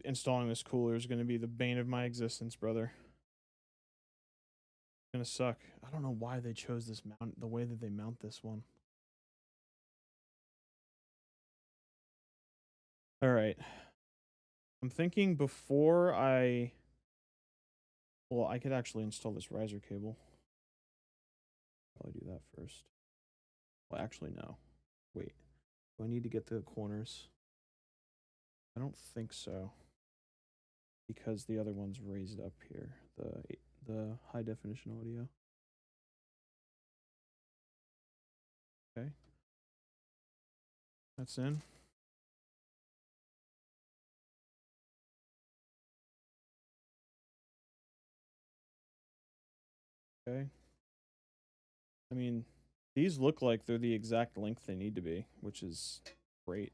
installing this cooler is going to be the bane of my existence, brother. It's going to suck. I don't know why they chose this mount, the way that they mount this one. All right. I'm thinking before I... Well, I could actually install this riser cable. Probably do that first. Well, actually, no. Wait. Do I need to get the corners? I don't think so. Because the other one's raised up here. The high definition audio. Okay. That's in. Okay. I mean, these look like they're the exact length they need to be, which is great.